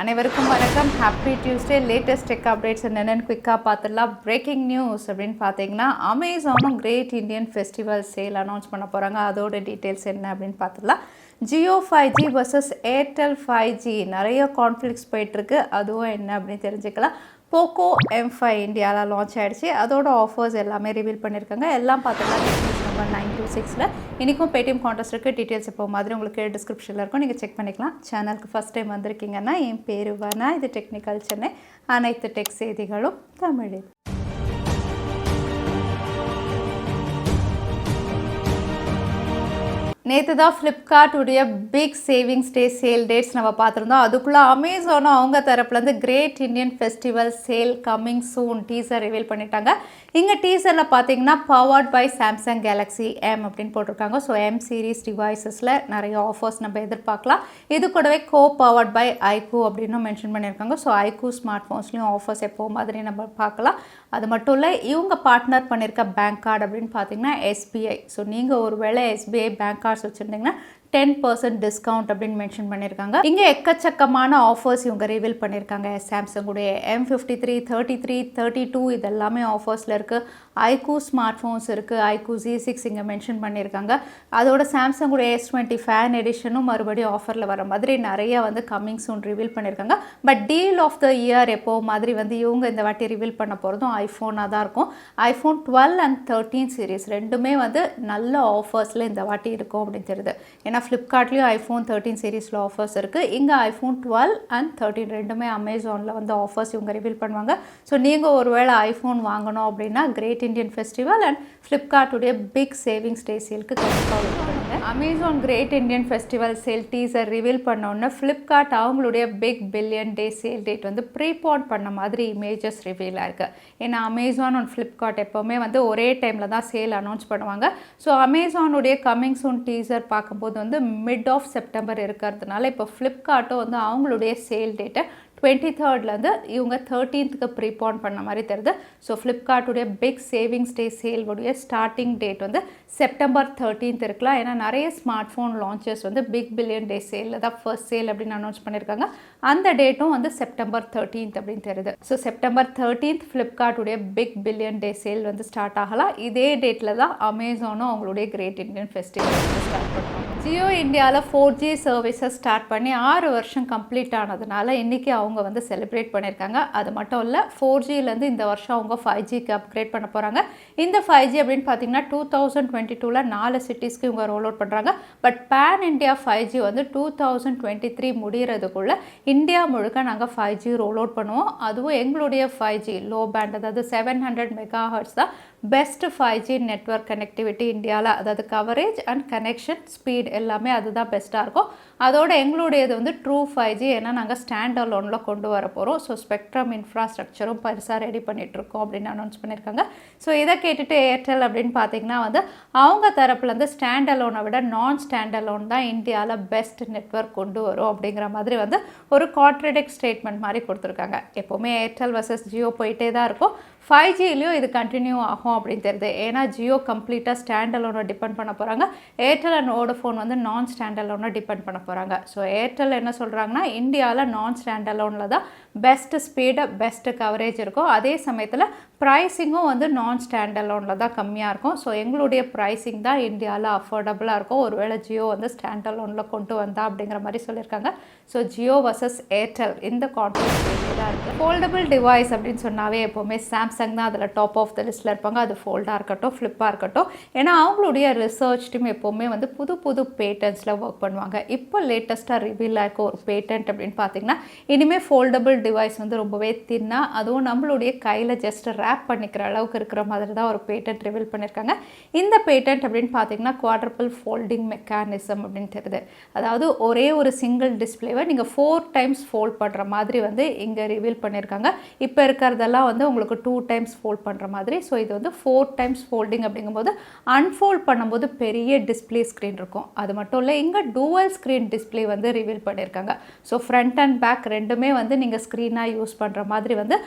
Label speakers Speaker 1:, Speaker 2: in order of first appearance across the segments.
Speaker 1: அனைவருக்கும் வணக்கம். Happy Tuesday. Latest tech updates என்னென்னு குயிக்காக பார்த்துடலாம். பிரேக்கிங் நியூஸ் அப்படின்னு பார்த்தீங்கன்னா, அமேசானும் great Indian festival sale announce பண்ண போகிறாங்க. அதோட டீட்டெயில்ஸ் என்ன அப்படின்னு பார்த்துடலாம். Jio 5G versus Airtel 5G நிறைய கான்ஃப்ளிக்ஸ் போயிட்டுருக்கு. அதுவும் என்ன அப்படின்னு தெரிஞ்சுக்கலாம். போக்கோ M5 இந்தியாவில் லான்ச் ஆகிடுச்சு. அதோட ஆஃபர்ஸ் எல்லாமே ரிவீல் பண்ணியிருக்காங்க. எல்லாம் பார்த்தோம்னா டெக்னிக்ஸ் நம்பர் 926ல் இன்றைக்கும் பேடிஎம் கான்டெஸ்ட் இருக்குது. டீட்டெயில்ஸ் இப்போ மாதிரி உங்களுக்கு டிஸ்கிரிப்ஷனில் இருக்கும், நீங்கள் செக் பண்ணிக்கலாம். சேனலுக்கு ஃபஸ்ட் டைம் வந்திருக்கீங்கன்னா என் பேர் வனா. இது டெக்னிக்கல் சென்னை. அனைத்து டெக் செய்திகளும் தமிழில். நேற்று தான் ஃப்ளிப்கார்ட் உடைய big savings day sale dates நம்ம பார்த்துருந்தோம். அதுக்குள்ளே அமேசானும் அவங்க தரப்புலேருந்து great Indian festival sale coming soon teaser reveal பண்ணிட்டாங்க. இங்கே டீசரில் பார்த்தீங்கன்னா powered by Samsung Galaxy M அப்படின்னு போட்டிருக்காங்க. ஸோ M சீரீஸ் டிவைசஸில் நிறைய ஆஃபர்ஸ் நம்ம எதிர்பார்க்கலாம். இது கூடவே பவர்ட் பை ஐக்கூ அப்படின்னு மென்ஷன் பண்ணியிருக்காங்க. ஸோ ஐக்கூ ஸ்மார்ட் ஃபோன்ஸ்லையும் ஆஃபர்ஸ் எப்போ மாதிரி நம்ம பார்க்கலாம். அது மட்டும் இல்லை, இவங்க பார்ட்னர் பண்ணியிருக்க பேங்க் கார்டு அப்படின்னு பார்த்தீங்கன்னா SBI. ஸோ நீங்கள் ஒரு வேளை SBI பேங்க் கார்ட்ஸ் வச்சுருந்தீங்கன்னா 10% டிஸ்கவுண்ட் அப்படின்னு மென்ஷன் பண்ணியிருக்காங்க. இங்கே எக்கச்சக்கமான ஆஃபர்ஸ் இவங்க ரிவீல் பண்ணியிருக்காங்க. சாம்சங்குடைய M53, 33, 32 இதெல்லாமே ஆஃபர்ஸில் இருக்குது. ஐக்கூ ஸ்மார்ட் ஃபோன்ஸ் இருக்குது. ஐக்கூ Z6 இங்கே மென்ஷன் பண்ணியிருக்காங்க. அதோட சாம்சங்குடைய S20 ஃபேன் எடிஷனும் மறுபடியும் ஆஃபரில் வர மாதிரி நிறைய கம்மிங் சூன் ரிவீல் பண்ணியிருக்காங்க. But deal of the year எப்போ மாதிரி இவங்க இந்த வாட்டி ரிவீல் பண்ண போகிறதும் ஐஃபோனாக தான் இருக்கும். iPhone 12 and 13 சீரீஸ் ரெண்டுமே நல்ல ஆஃபர்ஸில் இந்த வாட்டி இருக்கும் அப்படின்னு தெரியுது. ஏன்னா ஃப்ளிப்கார்ட்லேயும் iPhone 13 சீரீஸில் ஆஃபர்ஸ் இருக்குது. இங்கே iPhone 12 and 13 ரெண்டுமே அமேசானில் ஆஃபர்ஸ் இவங்க ரிவீல் பண்ணுவாங்க. ஸோ நீங்கள் ஒரு வேளை ஐஃபோன் வாங்கணும் அப்படின்னா கிரேட் இண்டியன் ஃபெஸ்டிவல் அண்ட் ஃப்ளிப்கார்ட்டுடைய பிக் சேவிங்ஸ் டே சேலுக்கு கண்டிப்பாக வெயிட் பண்ணுங்கள். Amazon great Indian festival sale teaser reveal பண்ணோன்னே ஃப்ளிப்கார்ட் அவங்களுடைய big billion day sale date prepone பண்ண மாதிரி இமேஜஸ் ரிவீல் ஆயிருக்கு. ஏன்னா அமேசான் அண்ட் ஃப்ளிப்கார்ட் எப்போவுமே ஒரே டைமில் தான் சேல் அனௌன்ஸ் பண்ணுவாங்க. ஸோ அமேசானுடைய கம்மிங் சூன் டீசர் பார்க்கும்போது மிட் ஆஃப் செப்டம்பர் இருக்கிறதுனால இப்போ ஃப்ளிப்கார்ட்டும் அவங்களுடைய சேல் டேட்டை 23rd இவங்க 13th ப்ரீபான் பண்ண மாதிரி தெரியுது. ஸோ ஃப்ளிப்கார்ட்டுடைய பிக் சேவிங்ஸ் டே சேல்வுடைய ஸ்டார்டிங் டேட் செப்டம்பர் 13th இருக்கலாம். ஏன்னா நிறைய smart phone launches big billion day சேலில் தான் ஃபர்ஸ்ட் சேல் அப்படின்னு அனௌன்ஸ் பண்ணியிருக்காங்க. அந்த டேட்டும் செப்டம்பர் 13th அப்படின்னு தெரியுது. ஸோ செப்டம்பர் 13th ஃப்ளிப்கார்ட்டுடைய big billion day sale start ஆகலாம். இதே டேட்டில் தான் அமேசானும் அவங்களுடைய கிரேட் இண்டியன் ஃபெஸ்டிவல் ஸ்டார்ட் பண்ணுவாங்க. ஜியோ இந்தியாவில் 4G சர்வீஸை ஸ்டார்ட் பண்ணி 6 வருஷம் கம்ப்ளீட் ஆனதுனால இன்றைக்கி அவங்க செலிப்ரேட் பண்ணியிருக்காங்க. அது மட்டும் இல்லை, 4Gலேருந்து இந்த வருஷம் அவங்க 5Gக்கு அப்கிரேட் பண்ண போகிறாங்க. இந்த 5G அப்படின்னு பார்த்தீங்கன்னா 2022ல் 4 சிட்டிஸ்க்கு இவங்க ரோல் அவுட் பண்ணுறாங்க. பட் பேன் இண்டியா 5G 2023 முடிகிறதுக்குள்ளே இந்தியா முழுக்க நாங்கள் 5G ரோல் அவுட் பண்ணுவோம். அதுவும் எங்களுடைய 5G லோ பேண்ட், அதாவது 700 MHz தான் பெஸ்ட் 5G நெட்வொர்க் கனெக்டிவிட்டி இந்தியாவில். அதாவது கவரேஜ் அண்ட் கனெக்ஷன் ஸ்பீட் எல்லாமே அதுதான் பெஸ்ட்டாக இருக்கும். அதோட எங்களுடையது ட்ரூ 5G. ஏன்னா நாங்கள் ஸ்டாண்ட் அலோனில் கொண்டு வர போகிறோம். ஸோ ஸ்பெக்ட்ரம் இன்ஃப்ராஸ்ட்ரக்சரும் பெருசாக ரெடி பண்ணிகிட்ருக்கோம் அப்படின்னு அனௌன்ஸ் பண்ணியிருக்காங்க. ஸோ இதை கேட்டுட்டு ஏர்டெல் அப்படின்னு பார்த்தீங்கன்னா அவங்க தரப்புலேருந்து ஸ்டாண்ட் அலோனை விட நான் ஸ்டாண்ட் அலோன் தான் இந்தியாவில் பெஸ்ட் நெட்வொர்க் கொண்டு வரும் அப்படிங்கிற மாதிரி ஒரு கான்ட்ரடிக்ட் ஸ்டேட்மெண்ட் மாதிரி கொடுத்துருக்காங்க. எப்போவுமே ஏர்டெல் வர்சஸ் ஜியோ போயிட்டே தான் இருக்கும். 5Gலையும் இது கண்டினியூ ஆகும் அப்படின்னு தெரியுது. ஏன்னா ஜியோ கம்ப்ளீட்டாக ஸ்டாண்ட் அலோனை டிபெண்ட் பண்ண போகிறாங்க. ஏர்டெல் அண்ட் வோடஃபோன் நான் ஸ்டாண்ட் அலோனை டிபெண்ட் பண்ண போகிறாங்க. ஸோ ஏர்டெல் என்ன சொல்கிறாங்கன்னா, இந்தியாவில் நான் ஸ்டாண்ட் அலோனில் தான் பெஸ்ட் ஸ்பீடு பெஸ்ட் கவரேஜ் இருக்கும். அதே சமயத்தில் ப்ரைஸிங்கும் நான் ஸ்டாண்ட் அலோனில் தான் கம்மியாக இருக்கும். ஸோ எங்களுடைய ப்ரைஸிங் தான் இந்தியாவில் அஃபோர்டபுளாக இருக்கும். ஒருவேளை ஜியோ ஸ்டாண்ட் அலோனில் கொண்டு வந்தா அப்படிங்கிற மாதிரி சொல்லியிருக்காங்க. ஸோ ஜியோ வர்சஸ் ஏர்டெல் இந்த கான்ஃபிடன்ஸ் தான் இருக்குது. ஃபோல்டபுள் டிவைஸ் அப்படின்னு சொன்னாவே எப்போவுமே சாம்சங் தான் அதில் டாப் ஆஃப் த லிஸ்ட்டில் இருப்பாங்க. அது ஃபோல்டாக இருக்கட்டும், ஃப்ளிப்பாக இருக்கட்டும். ஏன்னா அவங்களுடைய ரிசர்ச் டீம் எப்போவுமே புது புது பேட்டன்ஸில் ஒர்க் பண்ணுவாங்க. இப்போ லேட்டஸ்ட்டாக ரிவீல் ஆகிருக்க ஒரு பேட்டன்ட் அப்படின்னு பார்த்தீங்கன்னா, இனிமேல் ஃபோல்டபுள் டிவைஸ் ரொம்பவே தின்னா, அதுவும் நம்மளுடைய கையில் ஜஸ்ட் ரேப் பண்ணிக்கிற அளவுக்கு இருக்கிற மாதிரி தான் ஒரு பேட்டன்ட் ரிவீல் பண்ணியிருக்காங்க. இந்த பேட்டன்ட் அப்படின்னு பார்த்தீங்கன்னா Quadraple ஃபோல்டிங் மெக்கானிசம் அப்படின்னு தெரியுது. அதாவது ஒரே ஒரு சிங்கிள் டிஸ்பிளேவை நீங்கள் 4 times ஃபோல்ட் பண்ணுற மாதிரி இங்கே ரிவீல் பண்ணியிருக்காங்க. இப்போ இருக்கிறதெல்லாம் உங்களுக்கு 2 times ஃபோல்ட் பண்ணுற மாதிரி. ஸோ இது 4 times ஃபோல்டிங் அப்படிங்கும்போது அன்ஃபோல்ட் பண்ணும்போது பெரிய டிஸ்பிளே ஸ்க்ரீன் இருக்கும். அது மட்டும் இல்லை, இங்கே டூவல் ஸ்க்ரீன் டிஸ்பிளே ரிவீல் பண்ணியிருக்காங்க. ஸோ ஃப்ரண்ட் அண்ட் பேக் ரெண்டுமே நீங்கள் ஸ்க்ரீனாக யூஸ் பண்ணுற மாதிரி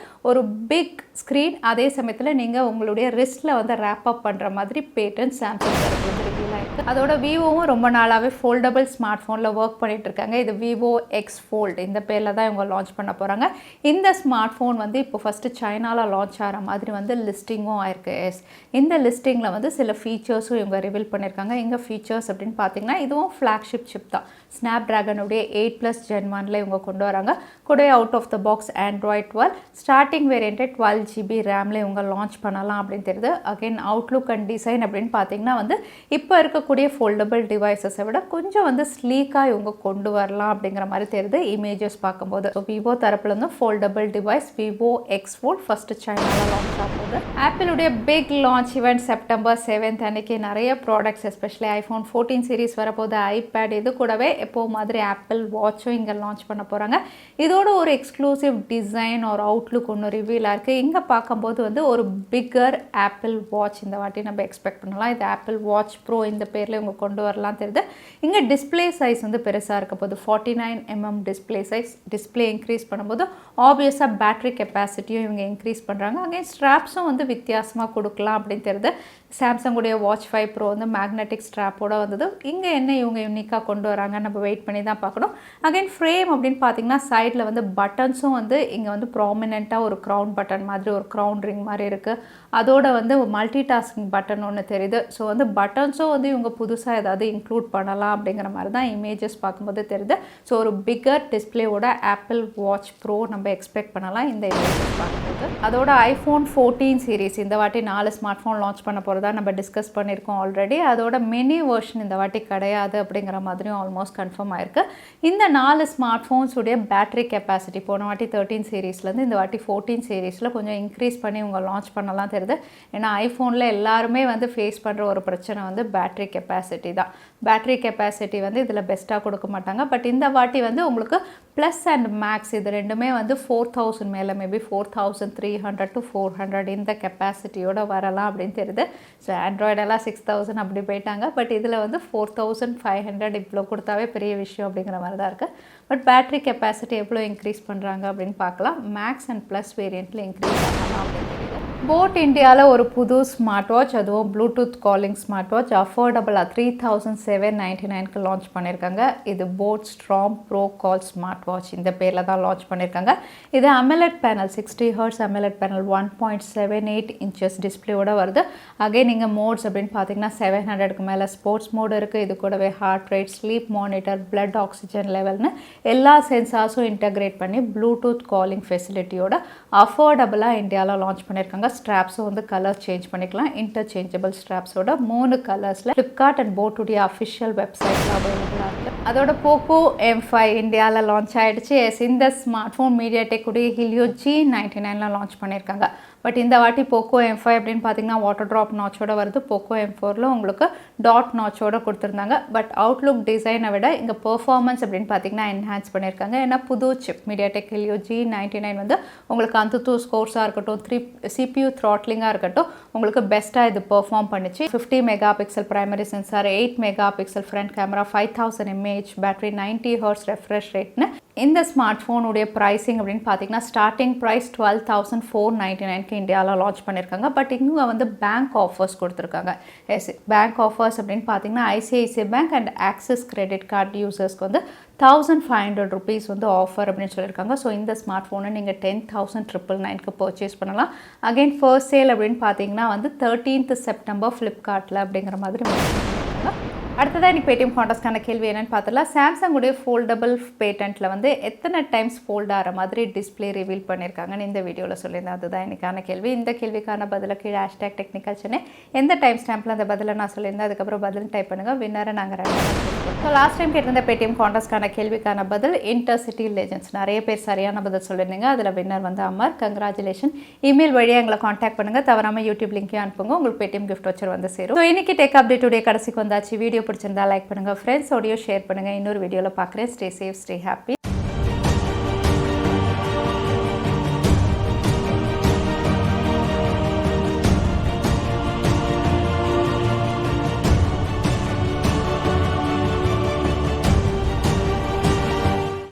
Speaker 1: ஒரு பிக் ஸ்க்ரீன். அதே சமயத்தில் நீங்கள் உங்களுடைய ரிஸ்ட்டில் ரேப் அப் பண்ணுற மாதிரி பேட்டன்ட் சாம்சங் தரப்புல ரிவீல் ஆயிருக்கு. அதோட விவோவும் ரொம்ப நாளாகவே ஃபோல்டபுள் ஸ்மார்ட் ஃபோனில் ஒர்க் பண்ணிட்டு இருக்காங்க. இது விவோ எக்ஸ் ஃபோல்டு இந்த பேரில் தான் இவங்க லான்ச் பண்ண போகிறாங்க. இந்த ஸ்மார்ட் ஃபோன் வந்து இப்போ ஃபஸ்ட்டு சைனாவில் லான்ச் ஆகிற மாதிரி வந்து லிஸ்டிங்கும் ஆயிருக்கு. இந்த லிஸ்டிங்கில் வந்து சில ஃபீச்சர்ஸும் இவங்க ரிவீல் பண்ணியிருக்காங்க. இங்கே ஃபீச்சர்ஸ் அப்படின்னு பார்த்தீங்கன்னா இதுவும் ஃப்ளாக்ஷிப் சிப் தான். ஸ்னாப் ட்ராகனுடைய 8+ Gen 1 இவங்க கொண்டு வராங்க. கூட out of the box Android 12 starting வேரியண்ட்டை 12GB ரேமில் இவங்க லான்ச் பண்ணலாம் அப்படின்னு தெரியுது. அகைன் அவுட்லுக் அண்ட் டிசைன் அப்படின்னு பார்த்தீங்கன்னா வந்து இப்போ இருக்கக்கூடிய ஃபோல்டபுள் டிவைசஸை விட கொஞ்சம் வந்து ஸ்லீக்காக இவங்க கொண்டு வரலாம் அப்படிங்கிற மாதிரி தெரியுது இமேஜஸ் பார்க்கும்போது. ஸோ விவோ தரப்புலேருந்து foldable device Vivo X fold first சைனாவில் லான்ச் ஆகுது. ஆப்பிளுடைய big launch event September 7th அன்னைக்கு நிறைய ப்ராடக்ட்ஸ் எஸ்பெஷலி iPhone 14 சீரிஸ் வரப்போது, ஐபேட், இது கூடவே எப்போ மாதிரி ஆப்பிள் வாட்சும் இங்கே லான்ச் பண்ண போகிறாங்க. இதோட ஒரு எக்ஸ்க்ளூசிவ் டிசைன் ஒரு அவுட்லுக் ஒன்று ரிவீலாக இருக்குது. இங்கே பார்க்கும்போது வந்து ஒரு பிக்கர் ஆப்பிள் வாட்ச் இந்த வாட்டி நம்ம எக்ஸ்பெக்ட் பண்ணலாம். இது ஆப்பிள் வாட்ச் ப்ரோ இந்த பேரில் இவங்க கொண்டு வரலாம் தெரியுது. இங்கே டிஸ்பிளே சைஸ் வந்து பெருசாக இருக்க போது 49mm display size. Display increase பண்ணும்போது ஆப்வியஸாக பேட்டரி கெப்பாசிட்டியும் இவங்க இன்க்ரீஸ் பண்ணுறாங்க. அங்கே ஸ்ட்ராப்ஸும் வந்து வித்தியாசமாக கொடுக்கலாம் அப்படின்னு தெரியுது. சாம்சங்குடைய வாட்ச் 5 ப்ரோ வந்து மேக்னெட்டிக் ஸ்ட்ராப்போட வந்தது. இங்கே என்ன இவங்க யூனிக்காக கொண்டு வராங்க நம்ம வெயிட் பண்ணி தான் பார்க்கணும். அகைன் ஃப்ரேம் அப்படின்னு பார்த்தீங்கன்னா சைடில் வந்து பட்டன்ஸும் வந்து இங்கே வந்து ப்ராமினெண்ட்டாக ஒரு க்ரௌன் பட்டன் மாதிரி ஒரு க்ரௌன் ரிங் மாதிரி இருக்குது. அதோட வந்து மல்டி டாஸ்கிங் பட்டன் ஒன்று தெரியுது. ஸோ வந்து பட்டன்ஸும் வந்து இவங்க புதுசாக ஏதாவது இன்க்ளூட் பண்ணலாம் அப்படிங்கிற மாதிரி தான் இமேஜஸ் பார்க்கும்போது தெரியுது. ஸோ ஒரு பிக்கர் டிஸ்பிளேவோட ஆப்பிள் வாட்ச் ப்ரோ நம்ம எக்ஸ்பெக்ட் பண்ணலாம் இந்த இமேஜஸ் பார்க்கும்போது. அதோட iPhone 14 சீரிஸ் இந்த வாட்டி 4 ஸ்மார்ட் ஃபோன் லான்ச் பண்ண போகிறதா நம்ம டிஸ்கஸ் பண்ணியிருக்கோம் ஆல்ரெடி. அதோட மினி வெர்ஷன் இந்த வாட்டி கிடையாது அப்படிங்கிற மாதிரியும் ஆல்மோஸ்ட் கன்ஃபார்ம் ஆயிருக்கு. இந்த 4 ஸ்மார்ட் ஃபோன்ஸுடைய பேட்டரி கெப்பாசிட்டி போன வாட்டி 13 சீரீஸ்லேருந்து இந்த வாட்டி 14 சீரீஸில் கொஞ்சம் இன்க்ரீஸ் பண்ணி இவங்க லான்ச் பண்ணலாம் தெரியுது. ஏன்னா ஐஃபோனில் எல்லாருமே வந்து ஃபேஸ் பண்ணுற ஒரு பிரச்சனை வந்து பேட்டரி கெப்பாசிட்டி தான். பேட்டரி கெப்பாசிட்டி வந்து இதில் பெஸ்ட்டாக கொடுக்க மாட்டாங்க. பட் இந்த வாட்டி வந்து உங்களுக்கு ப்ளஸ் அண்ட் மேக்ஸ் இது ரெண்டுமே வந்து 4000 மேலே மேபி 4300 to 400 இந்த கெப்பாசிட்டியோட வரலாம் அப்படின்னு தெரியுது. ஸோ ஆண்ட்ராய்டெல்லாம் 6000 அப்படி போயிட்டாங்க. பட் இதில் வந்து 4500 இவ்வளோ கொடுத்தாவே பெரிய விஷயம் அப்படிங்கிற மாதிரி தான் இருக்குது. பட் பேட்டரி கெப்பாசிட்டி எவ்வளோ இன்க்ரீஸ் பண்ணுறாங்க அப்படின்னு பார்க்கலாம். மேக்ஸ் அண்ட் ப்ளஸ் வேரியண்ட்டில் இன்க்ரீஸ் ஆகலாம் அப்படின்னு தெரியுது. போட் இந்தியாவில் ஒரு புது ஸ்மார்ட் வாட்ச், அதுவும் ப்ளூடூத் காலிங் ஸ்மார்ட் வாட்ச் அஃபோர்டபுளாக 3799க்கு லான்ச் பண்ணியிருக்காங்க. இது boAt Storm Pro call smart watch இந்த பேரில் தான் லான்ச் பண்ணியிருக்காங்க. இது AMOLED panel 60Hz AMOLED panel 1.78 inches டிஸ்பிளேயோட வருது. அகைன் நீங்கள் மோட்ஸ் அப்படின்னு பார்த்தீங்கன்னா 700க்கு மேலே ஸ்போர்ட்ஸ் மோடு இருக்குது. இது கூடவே heart rate, sleep monitor, blood oxygen லெவல்னு எல்லா சென்சார்ஸும் இன்டகிரேட் பண்ணி ப்ளூடூத் காலிங் ஃபெசிலிட்டியோட அஃபோர்டபுளாக இந்தியாவில் லான்ச் பண்ணியிருக்காங்க. ஸ்ட்ராப்ஸும் வந்து கலர் சேஞ்ச் பண்ணிக்கலாம். இன்டர்சேஞ்சபிள் ஸ்ட்ராப்ஸோட 3 கலர்ஸில் ஃப்ளிப்கார்ட் அண்ட் போட்டுடைய அஃபிஷியல் வெப்சைட்டில் அவைலபிளாக இருக்குது. அதோட போக்கோ M5 இந்தியாவில் லான்ச் ஆகிடுச்சு. இந்த ஸ்மார்ட் ஃபோன் மீடியாடெக் உடைய ஹீலியோ G99 லான்ச் பண்ணியிருக்காங்க. பட் இந்த வாட்டி போக்கோ M5 அப்படின்னு பார்த்தீங்கன்னா வாட்டர் ட்ராப் நாச்சோட வருது. போக்கோ M4ல உங்களுக்கு டாட் நாச்சோட கொடுத்துருந்தாங்க. பட் அவுட்லுக் டிசைனை விட இங்கே பெர்ஃபார்மன்ஸ் அப்படின்னு பார்த்தீங்கன்னா என்ஹான்ஸ் பண்ணியிருக்காங்க. ஏன்னா புது சிப் மீடியாடெக் ஹீலியோ G99 வந்து உங்களுக்கு ANTUTU ஸ்கோர்ஸாக இருக்கட்டும், CPU த்ராட்லிங்காக இருக்கட்டும், உங்களுக்கு பெஸ்ட்டாக இது பெர்ஃபார்ம் பண்ணிச்சு. 50 megapixel primary sensor, 8 megapixel front camera, 5000 mAh battery, 90 Hz refresh ரேட்னு இந்த ஸ்மார்ட் ஃபோனுடைய ப்ரைஸிங் அப்படின்னு பார்த்தீங்கன்னா ஸ்டார்டிங் ப்ரைஸ் 12,499க்கு இந்தியாவில் லான்ச் பண்ணியிருக்காங்க. பட் இங்கே வந்து பேங்க் ஆஃபர்ஸ் கொடுத்துருக்காங்க. பேங்க் ஆஃபர்ஸ் அப்படின்னு பார்த்தீங்கன்னா ICICI bank and Axis credit card யூசர்ஸ்க்கு வந்து 1500 rupees வந்து ஆஃபர் அப்படின்னு சொல்லியிருக்காங்க. ஸோ இந்த ஸ்மார்ட் ஃபோனை நீங்கள் 10,999க்கு பர்ச்சேஸ் பண்ணலாம். அகைன் ஃபர்ஸ்ட் சேல் அப்படின்னு பார்த்தீங்கன்னா வந்து 13th September ஃப்ளிப்கார்ட்டில் அப்படிங்கிற மாதிரி பண்ணியிருக்காங்க. அடுத்ததாக இன்றைக்கி பேடிஎம் கான்டெஸ்ட்கான கேள்வி என்னென்னு பார்த்தலாம். சாம்சங்குடைய ஃபோல்டபுள் பேட்டன்ட்டில் வந்து எத்தனை டைம்ஸ் ஃபோல்ட் ஆகிற மாதிரி டிஸ்பிளே ரிவீல் பண்ணியிருக்காங்கன்னு இந்த வீடியோவில் சொல்லியிருந்தேன். அதுதான் இன்றைக்கான கேள்வி. இந்த கேள்விக்கான பதிலை கீழே #Technical Chennai எந்த டைம் ஸ்டாம்பில் அந்த பதிலை நான் சொல்லியிருந்தேன். அதுக்கப்புறம் பதில் டைப் பண்ணுங்கள். வின்னரை நாங்கள் 2 ஸோ லாஸ்ட் டைம் கேட்டிருந்த பேடிஎம் கான்டெஸ்ட்கான கேள்விக்கான பதில் இன்டர்சிட்டி லெஜெண்ட்ஸ். நிறைய பேர் சரியான பதில் சொல்லியிருந்தீங்க. அதில் வின்னர் வந்து அமர். கங்க்ராச்சுலேஷன். இமெயில் வழியாக எங்களை காண்டாக்ட் பண்ணுங்கள். தவறாமல் யூடியூப் லிங்க்கையும் அனுப்புங்க. உங்களுக்கு பேடிஎம் கிஃப்ட் வச்சர் வந்து சேரும். ஸோ இன்றைக்கி டெக் அப்டேட்டுடைய கடைசிக்கு வந்தாச்சு. வீடியோ பிடிச்சிருந்தா லைக் பண்ணுங்கள், ஃப்ரெண்ட்ஸ் ஆடியோ ஷேர் பண்ணுங்கள். இன்னொரு வீடியோவில் பார்க்குறேன். Stay safe, stay happy.